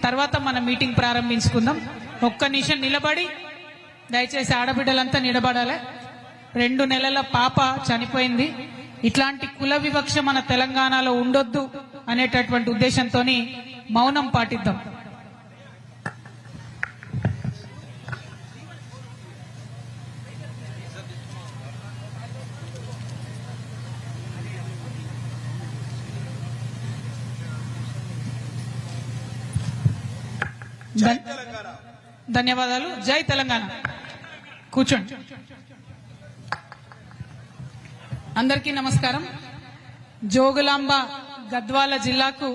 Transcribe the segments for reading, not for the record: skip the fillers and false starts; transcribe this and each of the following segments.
తర్వాత మన మీటింగ్ ప్రారంభించుకుందాం. ఒక్క నిమిషం నిలబడి దయచేసి ఆడబిడ్డలంతా నిలబడాలి. 2 నెలల పాప చనిపోయింది. ఇట్లాంటి కుల వివక్ష మన తెలంగాణలో ఉండొద్దు అనేటటువంటి ఉద్దేశంతో మౌనం పాటిద్దాం. ధన్యవాదాలు. జై తెలంగాణ. కూర్చోండి. అందరికీ నమస్కారం. జోగులాంబ గద్వాల జిల్లాకు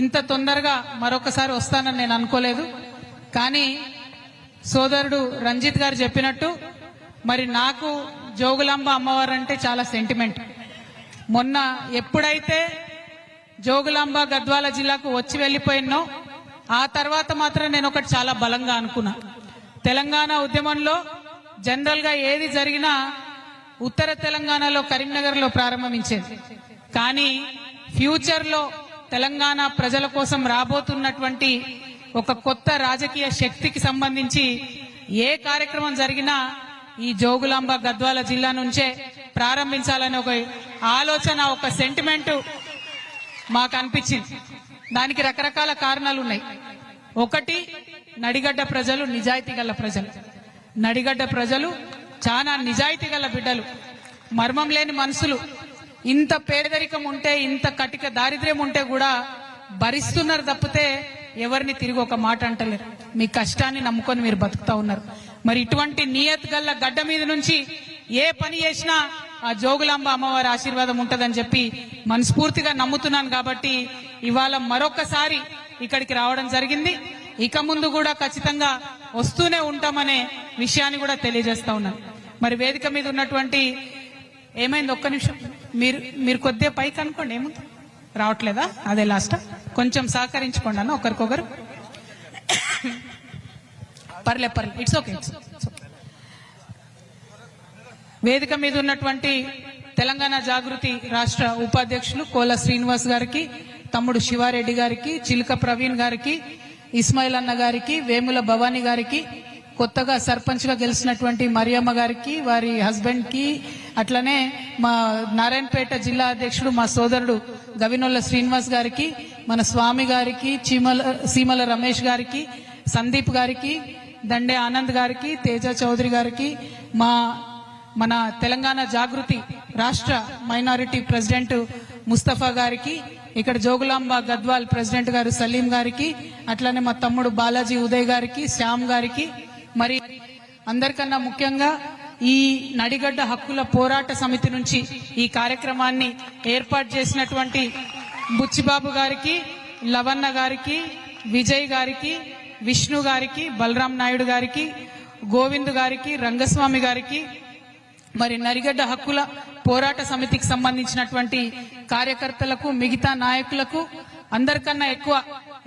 ఇంత తొందరగా మరొకసారి వస్తానని నేను అనుకోలేదు. కానీ సోదరుడు రంజిత్ గారు చెప్పినట్టు మరి నాకు జోగులాంబ అమ్మవారు అంటే చాలా సెంటిమెంట్. మొన్న ఎప్పుడైతే జోగులాంబ గద్వాల జిల్లాకు వచ్చి వెళ్ళిపోయినో ఆ తర్వాత మాత్రం నేను ఒకటి చాలా బలంగా అనుకున్నా. తెలంగాణ ఉద్యమంలో జనరల్ గా ఏది జరిగినా ఉత్తర తెలంగాణలో కరీంనగర్లో ప్రారంభించేది. కానీ ఫ్యూచర్ లో తెలంగాణ ప్రజల కోసం రాబోతున్నటువంటి ఒక కొత్త రాజకీయ శక్తికి సంబంధించి ఏ కార్యక్రమం జరిగినా ఈ జోగులాంబ గద్వాల జిల్లా నుంచే ప్రారంభించాలనే ఒక ఆలోచన, ఒక సెంటిమెంట్ మాకు అనిపించింది. దానికి రకరకాల కారణాలు ఉన్నాయి. ఒకటి, నడిగడ్డ ప్రజలు నిజాయితీ గల ప్రజలు. నడిగడ్డ ప్రజలు చాలా నిజాయితీ గల బిడ్డలు, మర్మం లేని మనుషులు. ఇంత పేదరికం ఉంటే, ఇంత కటిక దారిద్ర్యం ఉంటే కూడా భరిస్తున్నారు తప్పితే ఎవరిని తిరిగి ఒక మాట అంటలేరు. మీ కష్టాన్ని నమ్ముకొని మీరు బతుకుతా ఉన్నారు. మరి ఇటువంటి నియత్ గల్ల గడ్డ మీద నుంచి ఏ పని చేసినా ఆ జోగులాంబ అమ్మవారి ఆశీర్వాదం ఉంటదని చెప్పి మనస్ఫూర్తిగా నమ్ముతున్నాను. కాబట్టి ఇవాళ మరొకసారి ఇక్కడికి రావడం జరిగింది. ఇక ముందు కూడా ఖచ్చితంగా వస్తూనే ఉంటామనే విషయాన్ని కూడా తెలియజేస్తా ఉన్నాను. మరి వేదిక మీద ఉన్నటువంటి ఏమైంది, ఒక్క నిమిషం మీరు కొద్దిగా పైకి అనుకోండి. ఏముంది, రావట్లేదా? అదే లాస్ట్. కొంచెం సహకరించుకోండి అన్న ఒకరికొకరు. పర్లే, ఇట్స్ ఓకే. వేదిక మీద ఉన్నటువంటి తెలంగాణ జాగృతి రాష్ట్ర ఉపాధ్యక్షులు కోల శ్రీనివాస్ గారికి, తమ్ముడు శివారెడ్డి గారికి, చిలుక ప్రవీణ్ గారికి, ఇస్మాయిల్ అన్న గారికి, వేముల భవానీ గారికి, కొత్తగా సర్పంచ్ గా గెలిచినటువంటి మరియమ్మ గారికి, వారి హస్బెండ్ కి, అట్లనే మా నారాయణపేట జిల్లా అధ్యక్షుడు మా సోదరుడు గవినొల్ల శ్రీనివాస్ గారికి, మన స్వామి గారికి, సీమల రమేష్ గారికి, సందీప్ గారికి, దండే ఆనంద్ గారికి, తేజ చౌదరి గారికి, మన తెలంగాణ జాగృతి రాష్ట్ర మైనారిటీ ప్రెసిడెంట్ ముస్తఫా గారికి, ఇక్కడ జోగులాంబ గద్వాల్ ప్రెసిడెంట్ గారు సలీం గారికి, అట్లనే మా తమ్ముడు బాలాజీ ఉదయ్ గారికి, శ్యామ్ గారికి, మరి అందరికన్నా ముఖ్యంగా ఈ నడిగడ్డ హక్కుల పోరాట సమితి నుంచి ఈ కార్యక్రమాన్ని ఏర్పాటు చేసినటువంటి బుచ్చిబాబు గారికి, లవన్న గారికి, విజయ్ గారికి, విష్ణు గారికి, బలరాం నాయుడు గారికి, గోవింద్ గారికి, రంగస్వామి గారికి, మరి నడిగడ్డ హక్కుల పోరాట సమితికి సంబంధించినటువంటి కార్యకర్తలకు, మిగతా నాయకులకు, అందరికన్నా ఎక్కువ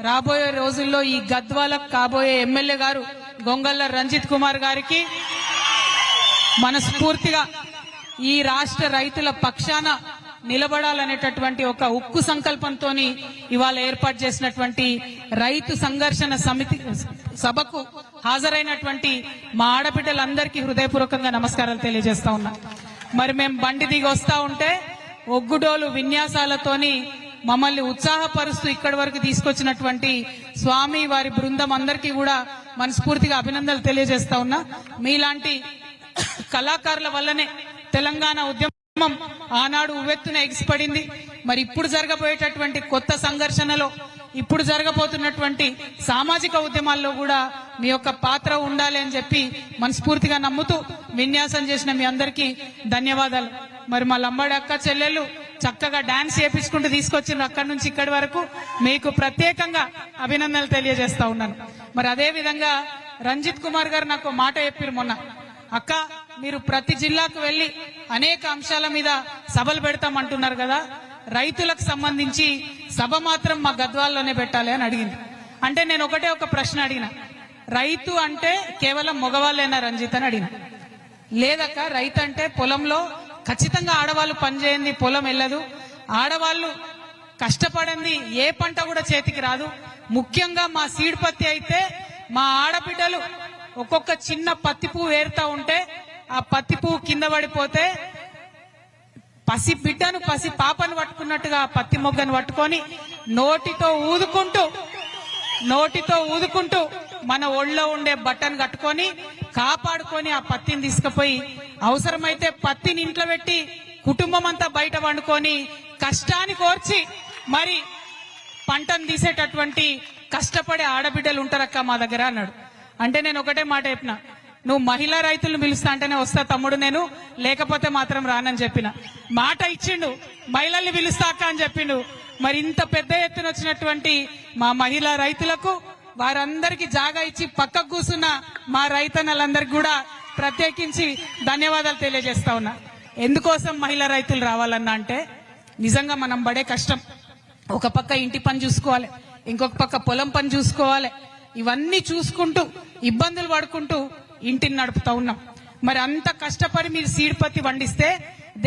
రాబోయే రోజుల్లో ఈ గద్వాలకు కాబోయే ఎమ్మెల్యే గారు గొంగళ్ళ రంజిత్ కుమార్ గారికి మనస్ఫూర్తిగా ఈ రాష్ట్ర రైతుల పక్షాన నిలబడాలనేటటువంటి ఒక ఉక్కు సంకల్పంతో ఇవాళ ఏర్పాటు చేసినటువంటి రైతు సంఘర్షణ సమితి సభకు హాజరైనటువంటి మా ఆడబిడ్డలందరికీ హృదయపూర్వకంగా నమస్కారాలు తెలియజేస్తా ఉన్నా. మరి మేము బండి దిగి వస్తా ఉంటే ఒగ్గుడోలు విన్యాసాలతోని మమ్మల్ని ఉత్సాహపరుస్తూ ఇక్కడి వరకు తీసుకొచ్చినటువంటి స్వామి వారి బృందం అందరికీ కూడా మనస్ఫూర్తిగా అభినందనలు తెలియజేస్తా ఉన్నా. మీలాంటి కళాకారుల వల్లనే తెలంగాణ ఉద్యమం ఆనాడు ఉవ్వెత్తున ఎగిసిపడింది. మరి ఇప్పుడు జరగబోయేటటువంటి కొత్త సంఘర్షణలో, ఇప్పుడు జరగబోతున్నటువంటి సామాజిక ఉద్యమాల్లో కూడా మీ యొక్క పాత్ర ఉండాలి అని చెప్పి మనస్ఫూర్తిగా నమ్ముతూ విన్యాసం చేసిన మీ అందరికీ ధన్యవాదాలు. మరి మా లంబాడి అక్క చెల్లెళ్ళు చక్కగా డాన్స్ చేపించుకుంటూ తీసుకొచ్చిన అక్కడి నుంచి ఇక్కడి వరకు మీకు ప్రత్యేకంగా అభినందనలు తెలియజేస్తా ఉన్నాను. మరి అదే విధంగా రంజిత్ కుమార్ గారు నాకు మాట చెప్పారు మొన్న, అక్క మీరు ప్రతి జిల్లాకు వెళ్లి అనేక అంశాల మీద సభలు పెడతామంటున్నారు కదా, రైతులకు సంబంధించి సభ మాత్రం మా గద్వాల్లోనే పెట్టాలి అని అడిగింది. అంటే నేను ఒకటే ఒక ప్రశ్న అడిగిన, రైతు అంటే కేవలం మగవాళ్ళేనా రంజిత్ అని అడిగిన. లేదక్క, రైతు అంటే పొలంలో ఖచ్చితంగా ఆడవాళ్ళు పనిచేయండి పొలం వెళ్ళదు, ఆడవాళ్ళు కష్టపడింది ఏ పంట కూడా చేతికి రాదు. ముఖ్యంగా మా సీడ్ పత్తి అయితే మా ఆడబిడ్డలు ఒక్కొక్క చిన్న పత్తి పువ్వు ఏరుతా ఉంటే ఆ పత్తి పువ్వు కింద పడిపోతే పసి బిడ్డను పసి పాపను పట్టుకున్నట్టుగా పత్తి మొగ్గను పట్టుకొని నోటితో ఊదుకుంటూ మన ఒళ్ళో ఉండే బట్టను కట్టుకొని కాపాడుకొని ఆ పత్తిని తీసుకుపోయి అవసరమైతే పత్తిని ఇంట్లో పెట్టి కుటుంబం అంతా బయట వండుకొని కష్టాన్ని కోర్చి మరి పంటను తీసేటటువంటి కష్టపడే ఆడబిడ్డలు ఉంటారక్క మా దగ్గర అన్నాడు. అంటే నేను ఒకటే మాట చెప్పిన, నువ్వు మహిళా రైతులను పిలుస్తా అంటేనే వస్తా తమ్ముడు, నేను లేకపోతే మాత్రం రానని చెప్పిన. మాట ఇచ్చిండు, మహిళల్ని పిలుస్తా అక్క అని చెప్పిండు. మరి ఇంత పెద్ద ఎత్తున వచ్చినటువంటి మా మహిళా రైతులకు వారందరికీ జాగా ఇచ్చి పక్కకు కూర్చున్న మా రైతన్నలందరికీ కూడా ప్రత్యేకించి ధన్యవాదాలు తెలియజేస్తా ఉన్నా. ఎందుకోసం మహిళా రైతులు రావాలన్నా అంటే నిజంగా మనం పడే కష్టం, ఒక పక్క ఇంటి పని చూసుకోవాలి, ఇంకొక పక్క పొలం పని చూసుకోవాలి, ఇవన్నీ చూసుకుంటూ ఇబ్బందులు పడుకుంటూ ఇంటిని నడుపుతా ఉన్నాం. మరి అంత కష్టపడి మీరు సీడ్ పత్తి పండిస్తే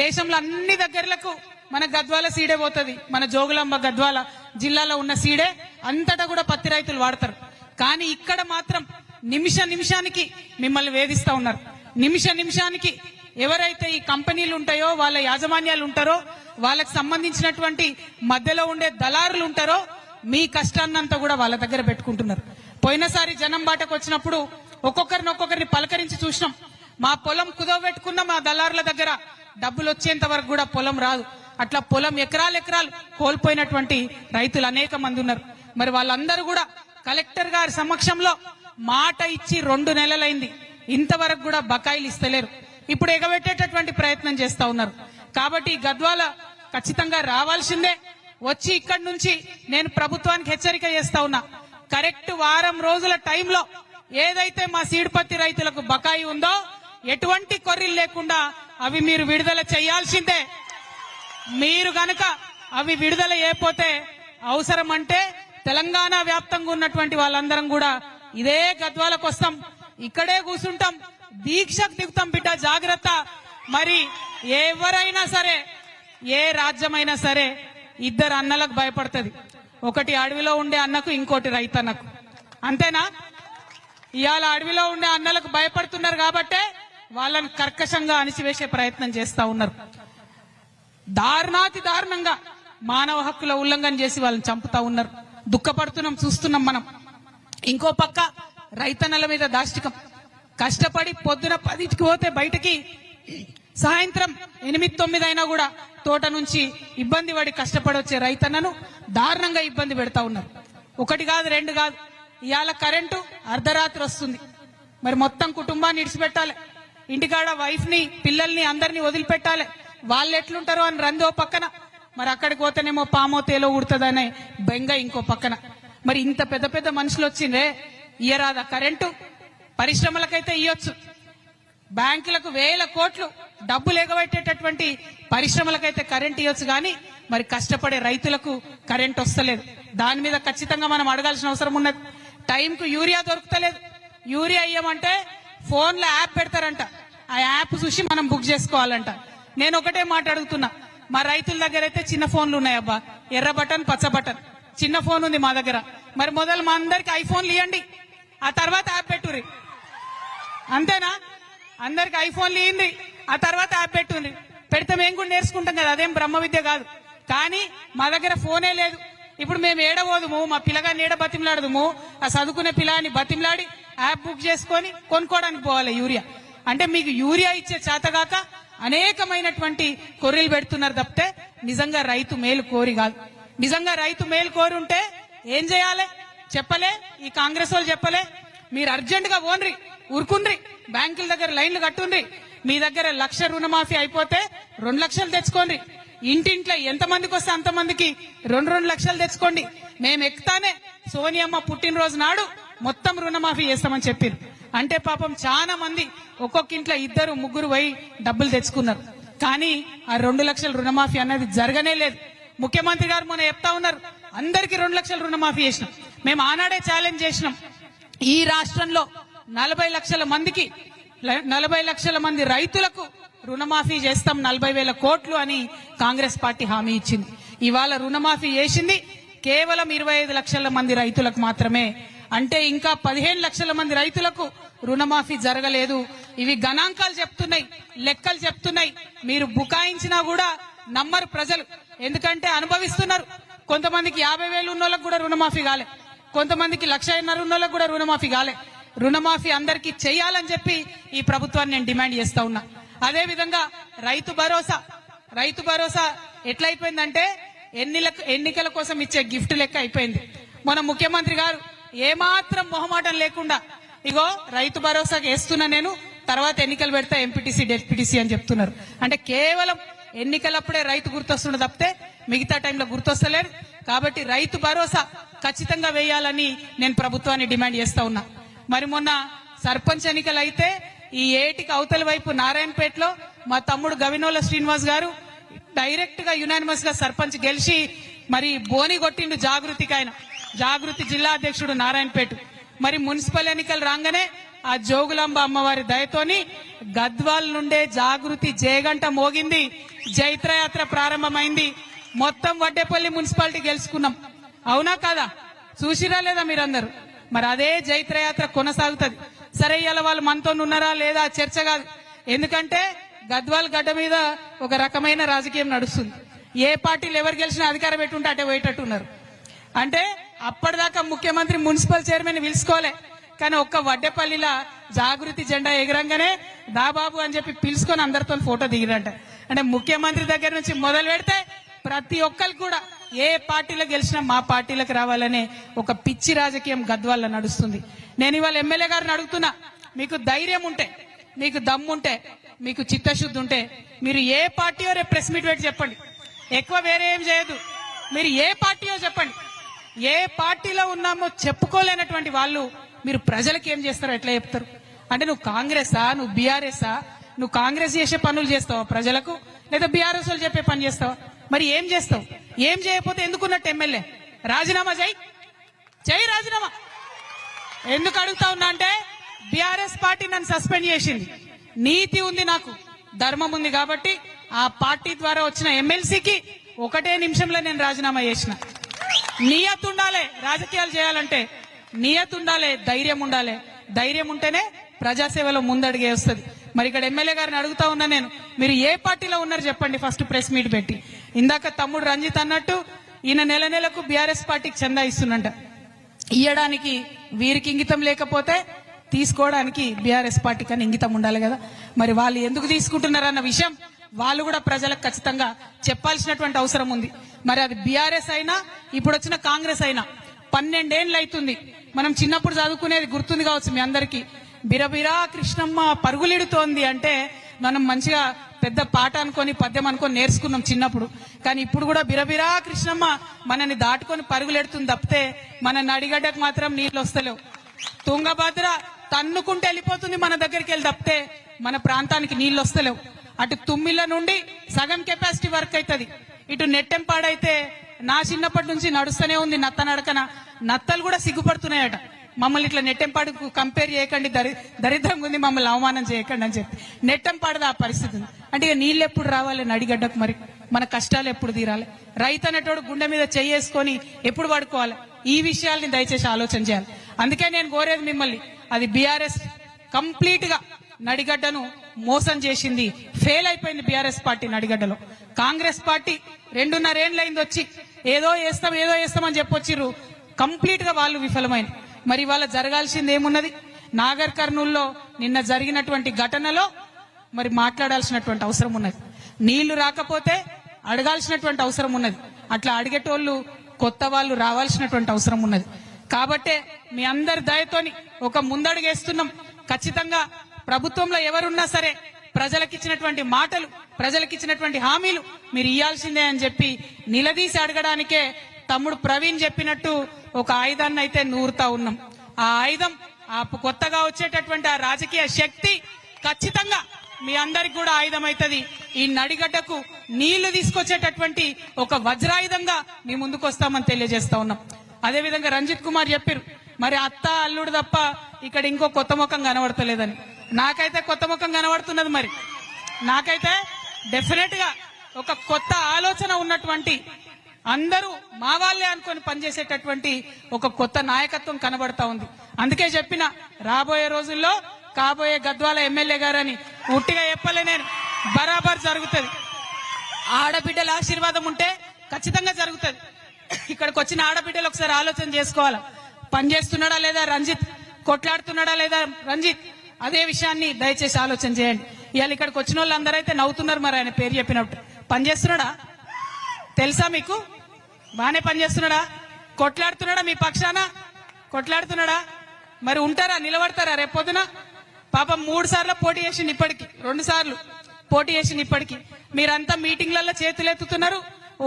దేశంలో అన్ని దగ్గరలకు మన గద్వాల సీడే పోతుంది. మన జోగులాంబ గద్వాల జిల్లాలో ఉన్న సీడే అంతటా కూడా పత్తి రైతులు వాడతారు. కానీ ఇక్కడ మాత్రం నిమిషానికి మిమ్మల్ని వేధిస్తా ఉన్నారు. నిమిషానికి ఎవరైతే ఈ కంపెనీలు ఉంటాయో వాళ్ళ యాజమాన్యాలు ఉంటారో వాళ్ళకి సంబంధించినటువంటి మధ్యలో ఉండే దళారులు ఉంటారో మీ కష్టాన్నంతా కూడా వాళ్ళ దగ్గర పెట్టుకుంటున్నారు. పోయినసారి జనం బాటకు వచ్చినప్పుడు ఒక్కొక్కరిని పలకరించి చూసినాం. మా పొలం కుదవబెట్టుకున్న మా దళారుల దగ్గర డబ్బులు వచ్చేంత వరకు కూడా పొలం రాదు. అట్లా పొలం ఎకరాలు కోల్పోయినటువంటి రైతులు అనేక మంది ఉన్నారు. మరి వాళ్ళందరూ కూడా కలెక్టర్ గారి సమక్షంలో మాట ఇచ్చి 2 నెలలైంది, ఇంతవరకు కూడా బకాయిలు ఇస్తలేరు. ఇప్పుడు ఎగబెట్టేటటువంటి ప్రయత్నం చేస్తా ఉన్నారు. కాబట్టి గద్వాల ఖచ్చితంగా రావాల్సిందే. వచ్చి ఇక్కడి నుంచి నేను ప్రభుత్వానికి హెచ్చరిక చేస్తా ఉన్నా, కరెక్ట్ వారం రోజుల టైంలో ఏదైతే మా సీడ్ పత్తి రైతులకు బకాయి ఉందో ఎటువంటి కొర్రీలు లేకుండా అవి మీరు విడుదల చేయాల్సిందే. మీరు గనక అవి విడుదల చేయకపోతే అవసరం అంటే తెలంగాణ వ్యాప్తంగా ఉన్నటువంటి వాళ్ళందరం కూడా ఇదే గద్వాలకు వస్తాం, ఇక్కడే కూర్చుంటాం, దీక్షకు దిగుతాం. బిడ్డ జాగ్రత్త. మరి ఎవరైనా సరే, ఏ రాజ్యమైనా సరే 2 అన్నలకు భయపడుతుంది. ఒకటి అడవిలో ఉండే అన్నకు, ఇంకోటి రైతన్నకు. అంతేనా? ఇవాళ అడవిలో ఉండే అన్నలకు భయపడుతున్నారు కాబట్టే వాళ్ళని కర్కశంగా అణిచివేసే ప్రయత్నం చేస్తా ఉన్నారు. దారుణంగా మానవ హక్కుల ఉల్లంఘన చేసి వాళ్ళని చంపుతా ఉన్నారు. దుఃఖపడుతున్నాం, చూస్తున్నాం మనం. ఇంకో పక్క రైతన్నల మీద దాష్టికం. కష్టపడి పొద్దున 10కి పోతే బయటకి సాయంత్రం 8-9 అయినా కూడా తోట నుంచి ఇబ్బంది పడి కష్టపడి వచ్చే రైతన్నను దారుణంగా ఇబ్బంది పెడతా ఉన్నారు. 1 కాదు 2 కాదు. ఇవాళ కరెంటు అర్ధరాత్రి వస్తుంది. మరి మొత్తం కుటుంబాన్ని ఇడిచిపెట్టాలి, ఇంటికాడ వైఫ్ ని పిల్లల్ని అందరినీ వదిలిపెట్టాలి. వాళ్ళు ఎట్లుంటారో అని రందో పక్కన, మరి అక్కడికి పోతేనేమో పామో తేలో ఉడుతుందనే బెంగ ఇంకో పక్కన. మరి ఇంత పెద్ద మనుషులు వచ్చిందే, ఇయ్యరాదా కరెంటు? పరిశ్రమలకైతే ఇయ్యొచ్చు, బ్యాంకులకు 1000 కోట్లు డబ్బులు ఎగబెట్టేటటువంటి పరిశ్రమలకైతే కరెంట్ ఇవ్వచ్చు. కానీ మరి కష్టపడే రైతులకు కరెంట్ వస్తలేదు. దాని మీద ఖచ్చితంగా మనం అడగాల్సిన అవసరం ఉన్నది. టైంకు యూరియా దొరుకుతలేదు. యూరియా ఇయ్యమంటే ఫోన్లో యాప్ పెడతారంట, ఆ యాప్ చూసి మనం బుక్ చేసుకోవాలంట. నేను ఒకటే మాట అడుగుతున్నా, మా రైతుల దగ్గర అయితే చిన్న ఫోన్లు ఉన్నాయబ్బా, ఎర్ర బటన్ పచ్చ బటన్ చిన్న ఫోన్ ఉంది మా దగ్గర. మరి మొదలు మా అందరికి ఐఫోన్లు ఇవ్వండి, ఆ తర్వాత యాప్ పెట్టుర్రి. అంతేనా? అందరికి ఐఫోన్లు ఇవ్వండి, ఆ తర్వాత యాప్ పెట్టుండ్రి. పెడితే మేము కూడా నేర్చుకుంటాం కదా, అదేం బ్రహ్మ విద్య కాదు. కానీ మా దగ్గర ఫోనే లేదు. ఇప్పుడు మేము ఏడబోదుము, మా పిల్లగాన్ని ఏడ బతిమలాడదుము, ఆ చదువుకునే పిల్లని బతిమలాడి యాప్ బుక్ చేసుకొని కొనుక్కోవడానికి పోవాలి యూరియా. అంటే మీకు యూరియా ఇచ్చే చేతగాక అనేకమైనటువంటి కొర్రీలు పెడుతున్నారు తప్పితే నిజంగా రైతు మేలు కోరి కాదు. నిజంగా రైతు మేలు కోరి ఉంటే ఏం చేయాలి చెప్పలే, ఈ కాంగ్రెస్ వాళ్ళు చెప్పలే. మీరు అర్జెంట్ గా ఓన్రి, ఊరుకుండ్రి, బ్యాంకుల దగ్గర లైన్లు కట్టుండ్రి. మీ దగ్గర 1,00,000 రుణమాఫీ అయిపోతే 2 లక్షలు తెచ్చుకోండి. ఇంటింట్లో ఎంతమందికి వస్తే అంతమందికి 2 లక్షలు తెచ్చుకోండి. మేము ఎక్కుతానే సోనియమ్మ పుట్టినరోజు నాడు మొత్తం రుణమాఫీ చేస్తామని చెప్పారు. అంటే పాపం చాలా మంది ఒక్కొక్క ఇంట్లో 2, 3 పోయి డబ్బులు తెచ్చుకున్నారు. కానీ ఆ 2 లక్షల రుణమాఫీ అనేది జరగనే లేదు. ముఖ్యమంత్రి గారు మొన్న చెప్తా ఉన్నారు, అందరికి 2 లక్షల రుణమాఫీ చేసినాం. మేము ఆనాడే ఛాలెంజ్ చేసినాం, ఈ రాష్ట్రంలో 40 లక్షల మందికి 40 లక్షల మంది రైతులకు రుణమాఫీ చేస్తాం 40,000 కోట్లు అని కాంగ్రెస్ పార్టీ హామీ ఇచ్చింది. ఇవాళ రుణమాఫీ చేసింది కేవలం 25 లక్షల మంది రైతులకు మాత్రమే. అంటే ఇంకా 15 లక్షల మంది రైతులకు రుణమాఫీ జరగలేదు. ఇవి గణాంకాలు చెప్తున్నాయి, లెక్కలు చెప్తున్నాయి. మీరు బుకాయించినా కూడా నమ్మరు ప్రజలు, ఎందుకంటే అనుభవిస్తున్నారు. కొంతమందికి 50,000 ఉన్నోళ్ళకు కూడా రుణమాఫీ కాలే, కొంతమందికి 1,50,000 ఉన్నోళ్ళకు కూడా రుణమాఫీ కాలే. రుణమాఫీ అందరికీ చేయాలని చెప్పి ఈ ప్రభుత్వాన్ని నేను డిమాండ్ చేస్తా ఉన్నా. అదే విధంగా రైతు భరోసా ఎట్లయిపోయిందంటే ఎన్నికల కోసం ఇచ్చే గిఫ్ట్ లెక్క అయిపోయింది. మన ముఖ్యమంత్రి గారు ఏమాత్రం మొహమాటం లేకుండా ఇగో రైతు భరోసాకి వేస్తున్నా నేను, తర్వాత ఎన్నికలు పెడతా ఎంపీటీసీ డెప్యూటీసీ అని చెప్తున్నారు. అంటే కేవలం ఎన్నికలప్పుడే రైతు గుర్తొస్తుండ తప్పితే మిగతా టైంలో గుర్తొస్తలేరు. కాబట్టి రైతు భరోసా ఖచ్చితంగా వేయాలని నేను ప్రభుత్వాన్ని డిమాండ్ చేస్తా ఉన్నా. మరి మొన్న సర్పంచ్ ఎన్నికలు అయితే ఈ ఏటికి అవతల వైపు నారాయణపేటలో మా తమ్ముడు గవినోల శ్రీనివాస్ గారు డైరెక్ట్ గా యునానిమస్ గా సర్పంచ్ గెలిచి మరి బోని కొట్టిండు జాగృతికి. ఆయన జాగృతి జిల్లా అధ్యక్షుడు నారాయణపేట. మరి మున్సిపల్ ఎన్నికలు రాగానే ఆ జోగులాంబ అమ్మవారి దయతోని గద్వాల్ నుండే జాగృతి జయగంట మోగింది, జైత్రయాత్ర ప్రారంభమైంది. మొత్తం వడ్డేపల్లి మున్సిపాలిటీ గెలుచుకున్నాం. అవునా కాదా? చూసిరా లేదా మీరందరూ? మరి అదే జైత్రయాత్ర కొనసాగుతుంది. సరే ఇవాళ వాళ్ళు మనతో ఉన్నారా లేదా చర్చ కాదు, ఎందుకంటే గద్వాల్ గడ్డ మీద ఒక రకమైన రాజకీయం నడుస్తుంది. ఏ పార్టీలు ఎవరు గెలిచినా అధికారం పెట్టుంటే అటే పోయేటట్టున్నారు. అంటే అప్పటిదాకా ముఖ్యమంత్రి మున్సిపల్ చైర్మన్ పిలుచుకోలే, కానీ ఒక్క వడ్డేపల్లిలా జాగృతి జెండా ఎగరంగానే దాబాబు అని చెప్పి పిలుచుకొని అందరితో ఫోటో దిగిరంట. అంటే ముఖ్యమంత్రి దగ్గర నుంచి మొదలు పెడితే ప్రతి ఒక్కరికి కూడా ఏ పార్టీలో గెలిచినా మా పార్టీలకు రావాలనే ఒక పిచ్చి రాజకీయం గద్వాల్లో నడుస్తుంది. నేను ఇవాళ ఎమ్మెల్యే గారిని అడుగుతున్నా, మీకు ధైర్యం ఉంటే, మీకు దమ్ముంటే, మీకు చిత్తశుద్ధి ఉంటే మీరు ఏ పార్టీయో రేపు ప్రెస్ మీట్ పెట్టి చెప్పండి. ఎక్కువ వేరే ఏం చేయదు, మీరు ఏ పార్టీయో చెప్పండి. ఏ పార్టీలో ఉన్నామో చెప్పుకోలేనటువంటి వాళ్ళు మీరు ప్రజలకు ఏం చేస్తారో ఎట్లా చెప్తారు? అంటే నువ్వు కాంగ్రెసా, నువ్వు బీఆర్ఎస్ఆ? నువ్వు కాంగ్రెస్ చేసే పనులు చేస్తావా ప్రజలకు, లేదా బీఆర్ఎస్ వాళ్ళు చెప్పే పని చేస్తావా? మరి ఏం చేస్తావు? ఏం చేయకపోతే ఎందుకున్నట్టు ఎమ్మెల్యే? రాజీనామా చేయి రాజీనామా. ఎందుకు అడుగుతా ఉన్నా అంటే బీఆర్ఎస్ పార్టీ నన్ను సస్పెండ్ చేసింది. నీతి ఉంది, నాకు ధర్మం ఉంది కాబట్టి ఆ పార్టీ ద్వారా వచ్చిన ఎమ్మెల్సీకి 1 నిమిషంలో నేను రాజీనామా చేసిన. నియత్ ఉండాలి, రాజకీయాలు చేయాలంటే నియత్ ఉండాలి, ధైర్యం ఉండాలి. ధైర్యం ఉంటేనే ప్రజాసేవలో ముందడిగే వస్తుంది. మరి ఇక్కడ ఎమ్మెల్యే గారిని అడుగుతా ఉన్నా నేను, మీరు ఏ పార్టీలో ఉన్నారు చెప్పండి ఫస్ట్ ప్రెస్ మీట్ పెట్టి. ఇందాక తమ్ముడు రంజిత్ అన్నట్టు ఈయన నెలకు బీఆర్ఎస్ పార్టీకి చందా ఇస్తున్నంట. ఇయ్యడానికి వీరికి ఇంగితం లేకపోతే తీసుకోవడానికి బీఆర్ఎస్ పార్టీ కానీ ఇంగితం ఉండాలి కదా. మరి వాళ్ళు ఎందుకు తీసుకుంటున్నారన్న విషయం వాళ్ళు కూడా ప్రజలకు ఖచ్చితంగా చెప్పాల్సినటువంటి అవసరం ఉంది. మరి అది బీఆర్ఎస్ అయినా ఇప్పుడు వచ్చిన కాంగ్రెస్ అయినా 12 ఏళ్ళు అవుతుంది. మనం చిన్నప్పుడు చదువుకునేది గుర్తుంది కావచ్చు మీ అందరికీ, బిరబిరా కృష్ణమ్మ పరుగులిడుతోంది అంటే మనం మంచిగా పెద్ద పాట అనుకొని పద్యం అనుకొని నేర్చుకున్నాం చిన్నప్పుడు. కానీ ఇప్పుడు కూడా బిరబిరా కృష్ణమ్మ మనని దాటుకొని పరుగులెడుతుంది తప్పితే మన నడిగడ్డకు మాత్రం నీళ్ళు వస్తలేవు. తుంగభద్ర తన్నుకుంటే వెళ్ళిపోతుంది మన దగ్గరికి వెళ్ళి తప్పితే మన ప్రాంతానికి నీళ్ళు వస్తలేవు. అటు తుమ్మిళ్ళ నుండి సగం కెపాసిటీ వర్క్ అవుతుంది, ఇటు నెట్టెంపాడైతే నా చిన్నప్పటి నుంచి నడుస్తూనే ఉంది నత్త నడకన. నత్తలు కూడా సిగ్గుపడుతున్నాయట, మమ్మల్ని ఇట్లా నెట్టెంపాడుకు కంపేర్ చేయకండి, దరిద్రంగా ఉంది, మమ్మల్ని అవమానం చేయకండి అని చెప్పి. నెట్టెంపాడుది ఆ పరిస్థితి ఉంది. అంటే ఇక నీళ్ళు ఎప్పుడు రావాలి నడిగడ్డకు? మరి మన కష్టాలు ఎప్పుడు తీరాలి? రైతు అనేటోడు గుండె మీద చేసుకొని ఎప్పుడు పడుకోవాలి? ఈ విషయాల్ని దయచేసి ఆలోచన చేయాలి. అందుకే నేను కోరేది మిమ్మల్ని, అది బీఆర్ఎస్ కంప్లీట్ గా నడిగడ్డను మోసం చేసింది, ఫెయిల్ అయిపోయింది బీఆర్ఎస్ పార్టీ నడిగడ్డలో. కాంగ్రెస్ పార్టీ 2.5 ఏళ్ళు అయింది వచ్చి ఏదో వేస్తామని చెప్పొచ్చిర్రు, కంప్లీట్ గా వాళ్ళు విఫలమైన. మరి వాళ్ళ జరగాల్సింది ఏమున్నది? నాగర్ కర్నూల్లో నిన్న జరిగినటువంటి ఘటనలో మరి మాట్లాడాల్సినటువంటి అవసరం ఉన్నది. నీళ్లు రాకపోతే అడగాల్సినటువంటి అవసరం ఉన్నది. అట్లా అడిగేటోళ్ళు కొత్త వాళ్ళు రావాల్సినటువంటి అవసరం ఉన్నది. కాబట్టే మీ అందరి దయతోని ఒక ముందడుగేస్తున్నాం. ఖచ్చితంగా ప్రభుత్వంలో ఎవరున్నా సరే ప్రజలకు ఇచ్చినటువంటి మాటలు, ప్రజలకు ఇచ్చినటువంటి హామీలు మీరు ఇయ్యాల్సిందే అని చెప్పి నిలదీసి అడగడానికే తమ్ముడు ప్రవీణ్ చెప్పినట్టు ఒక ఆయుధాన్ని అయితే నూరుతా ఉన్నాం. ఆ ఆయుధం, ఆ కొత్తగా వచ్చేటటువంటి ఆ రాజకీయ శక్తి ఖచ్చితంగా మీ అందరికి కూడా ఆయుధం అవుతుంది. ఈ నడిగడ్డకు నీళ్లు తీసుకొచ్చేటటువంటి ఒక వజ్రాయుధంగా మీ ముందుకు వస్తామని తెలియజేస్తా ఉన్నాం. అదేవిధంగా రంజిత్ కుమార్ చెప్పారు, మరి అత్త అల్లుడు తప్ప ఇక్కడ ఇంకో కొత్త ముఖం కనబడతలేదని. నాకైతే కొత్త ముఖం కనబడుతున్నది. మరి నాకైతే డెఫినెట్ గా ఒక కొత్త ఆలోచన ఉన్నటువంటి అందరూ మా వాళ్ళే అనుకొని పనిచేసేటటువంటి ఒక కొత్త నాయకత్వం కనబడతా ఉంది. అందుకే చెప్పిన రాబోయే రోజుల్లో కాబోయే గద్వాల ఎమ్మెల్యే గారని ఉట్టిగా చెప్పలే నేను, బరాబర్ జరుగుతుంది. ఆడబిడ్డల ఆశీర్వాదం ఉంటే ఖచ్చితంగా జరుగుతుంది. ఇక్కడికి వచ్చిన ఆడబిడ్డలు ఒకసారి ఆలోచన చేసుకోవాలా, పనిచేస్తున్నాడా లేదా రంజిత్, కొట్లాడుతున్నాడా లేదా రంజిత్, అదే విషయాన్ని దయచేసి ఆలోచన చేయండి. ఇవాళ ఇక్కడికి వచ్చిన వాళ్ళందరూ అయితే నవ్వుతున్నారు, మరి ఆయన పేరు చెప్పినప్పుడు పనిచేస్తున్నాడా తెలుసా మీకు? బాగానే పనిచేస్తున్నాడా? కొట్లాడుతున్నాడా? మీ పక్షాన కొట్లాడుతున్నాడా? మరి ఉంటారా, నిలబడతారా రేపొద్దున? పాపం 3 సార్లు పోటీ చేసింది, ఇప్పటికి 2 సార్లు పోటీ చేసింది. ఇప్పటికి మీరంతా మీటింగ్లలో చేతులు ఎత్తుతున్నారు,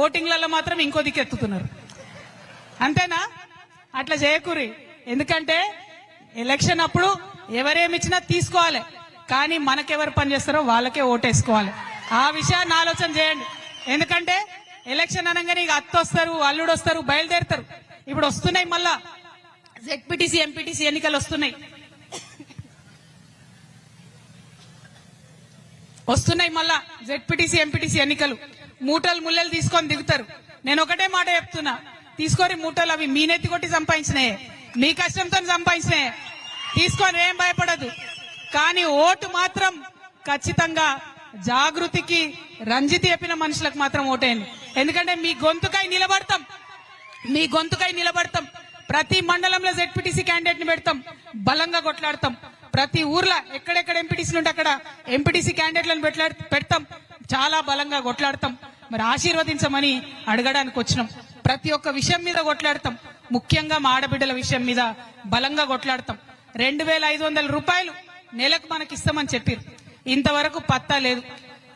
ఓటింగ్లలో మాత్రం ఇంకో దిక్కు ఎత్తుతున్నారు. అంతేనా? అట్లా చేయకూరి. ఎందుకంటే ఎలక్షన్ అప్పుడు ఎవరేమిచ్చినా తీసుకోవాలి, కానీ మనకెవరు పనిచేస్తారో వాళ్ళకే ఓటేసుకోవాలి. ఆ విషయాన్ని ఆలోచన చేయండి. ఎందుకంటే ఎలక్షన్ అనగానే ఇక అత్త వస్తారు, అల్లుడు వస్తారు, బయలుదేరుతారు. ఇప్పుడు వస్తున్నాయి మళ్ళా జెడ్పీటీసీ ఎంపీటీసీ ఎన్నికలు వస్తున్నాయి మళ్ళా జెడ్పీటీసీ ఎంపీటీసీ ఎన్నికలు. మూటలు ముల్లెలు తీసుకొని దిగుతారు. నేను ఒకటే మాట చెప్తున్నా, తీసుకొని మూటలు అవి మీ నెత్తి కొట్టి సంపాదించినాయే, మీ కష్టంతో సంపాదించినాయే, తీసుకొని ఏం భయపడదు. కానీ ఓటు మాత్రం ఖచ్చితంగా జాగృతికి రంజిత్ చెప్పిన మనుషులకు మాత్రం ఓటేయండి. ఎందుకంటే మీ గొంతుకై నిలబడతాం. ప్రతి మండలంలో జెడ్పీటీసీ క్యాండిడేట్ ని పెడతాం, బలంగా కొట్లాడతాం. ప్రతి ఊర్లో ఎక్కడెక్కడ ఎంపీటీసీలు ఉంటే అక్కడ ఎంపీటీసీ క్యాండిడేట్లను పెడతాం, చాలా బలంగా కొట్లాడతాం. మరి ఆశీర్వదించమని అడగడానికి వచ్చినాం. ప్రతి ఒక్క విషయం మీద కొట్లాడతాం, ముఖ్యంగా మా ఆడబిడ్డల విషయం మీద బలంగా కొట్లాడతాం. 2500 రూపాయలు నెలకు మనకి ఇస్తామని చెప్పారు, ఇంతవరకు పత్తా లేదు.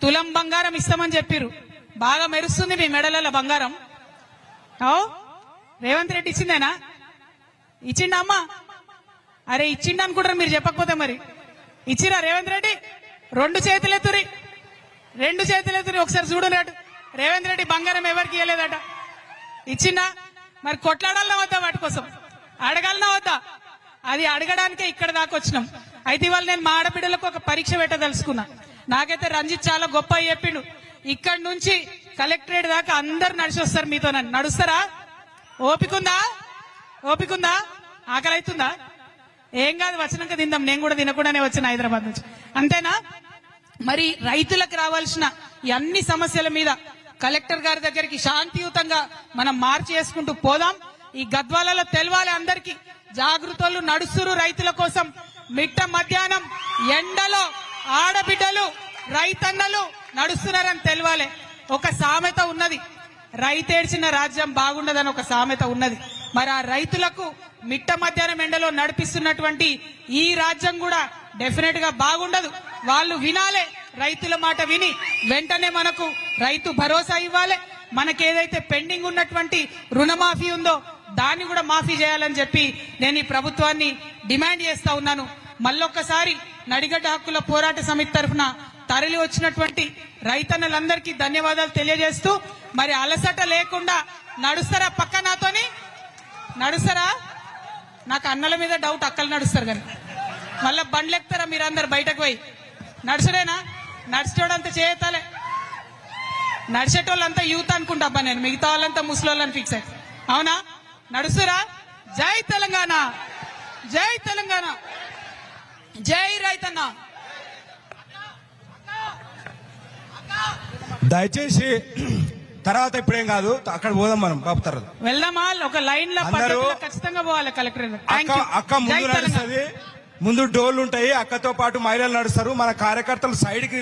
తులం బంగారం ఇస్తామని చెప్పారు, బాగా మెరుస్తుంది మీ మెడల బంగారం. రేవంత్ రెడ్డి ఇచ్చిందేనా? ఇచ్చిండా అమ్మా? అరే ఇచ్చిండ అనుకుంటారు మీరు, చెప్పకపోతే మరి ఇచ్చిరా రేవంత్ రెడ్డి? 2 చేతులు ఎత్తురి, ఒకసారి చూడరాడు. రేవంత్ రెడ్డి బంగారం ఎవరికి ఇవ్వలేదట, ఇచ్చిందా? మరి కొట్లాడాలన్నా వద్దా, వాటి కోసం అడగాలన్నా వద్దా? అది అడగడానికే ఇక్కడ దాకా వచ్చినాం. అయితే ఇవాళ నేను మా ఆడబిడ్డలకు ఒక పరీక్ష పెట్టదలుచుకున్నా. నాకైతే రంజిత్ చాలా గొప్ప చెప్పిండు, ఇక్కడి నుంచి కలెక్టరేట్ దాకా అందరు నడిచి వస్తారు మీతో. నడుస్తారా? ఓపికందా? ఆకలి అవుతుందా? ఏం కాదు, వచ్చినాక తిందాం. నేను కూడా తినకుండానే వచ్చిన హైదరాబాద్ నుంచి, అంతేనా? మరి రైతులకు రావాల్సిన ఈ అన్ని సమస్యల మీద కలెక్టర్ గారి దగ్గరికి శాంతియుతంగా మనం మార్చి చేసుకుంటూ పోదాం. ఈ గద్వాలలో తెలవాలి అందరికీ, జాగృతులు నడుస్తురు రైతుల కోసం. మిట్ట మధ్యాహ్నం ఎండలో ఆడబిడ్డలు రైతన్నలు నడుస్తున్నారని తెలవాలి. ఒక సామెత ఉన్నది, రైతేడ్చిన రాజ్యం బాగుండదని ఒక సామెత ఉన్నది. మరి ఆ రైతులకు మిట్ట మధ్యాహ్నం ఎండలో నడిపిస్తున్నటువంటి ఈ రాజ్యం కూడా డెఫినెట్ గా బాగుండదు. వాళ్ళు వినాలే, రైతుల మాట విని వెంటనే మనకు రైతు భరోసా ఇవ్వాలి. మనకేదైతే పెండింగ్ ఉన్నటువంటి రుణమాఫీ ఉందో దాన్ని కూడా మాఫీ చేయాలని చెప్పి నేను ఈ ప్రభుత్వాన్ని డిమాండ్ చేస్తా ఉన్నాను. మళ్ళొక్కసారి నడిగడ్డ హక్కుల పోరాట సమితి తరఫున తరలి వచ్చినటువంటి రైతన్నలందరికీ ధన్యవాదాలు తెలియజేస్తూ, మరి అలసట లేకుండా నడుస్తారా? పక్క నాతోని నడుస్తారా? నాకు అన్నల మీద డౌట్, అక్కలు నడుస్తారు కానీ మళ్ళీ బండ్లు ఎక్కుతారా మీరందరు బయటకు పోయి? నడుచుడేనా? నడిచేటోడంతా చేయతాలే, నడిచేటోళ్ళంతా యూత్ అనుకుంటా అబ్బా నేను, మిగతా వాళ్ళంతా ముసలోళ్ళని ఫిక్స్ అయ్యి. అవునా? నడుస్తురా? జై తెలంగాణ, జై తెలంగాణ, జై రైతన్న. దయచేసి తర్వాత ఇప్పుడేం కాదు, అక్కడ పోదాం మనం బాబు, తర్వాత వెళ్దామా? ఒక లైన్ లో ఖచ్చితంగా పోవాలి కలెక్టర్. అక్క ముందు నడుస్తుంది, ముందు డోర్లు ఉంటాయి, అక్కతో పాటు మహిళలు నడుస్తారు, మన కార్యకర్తలు సైడ్కి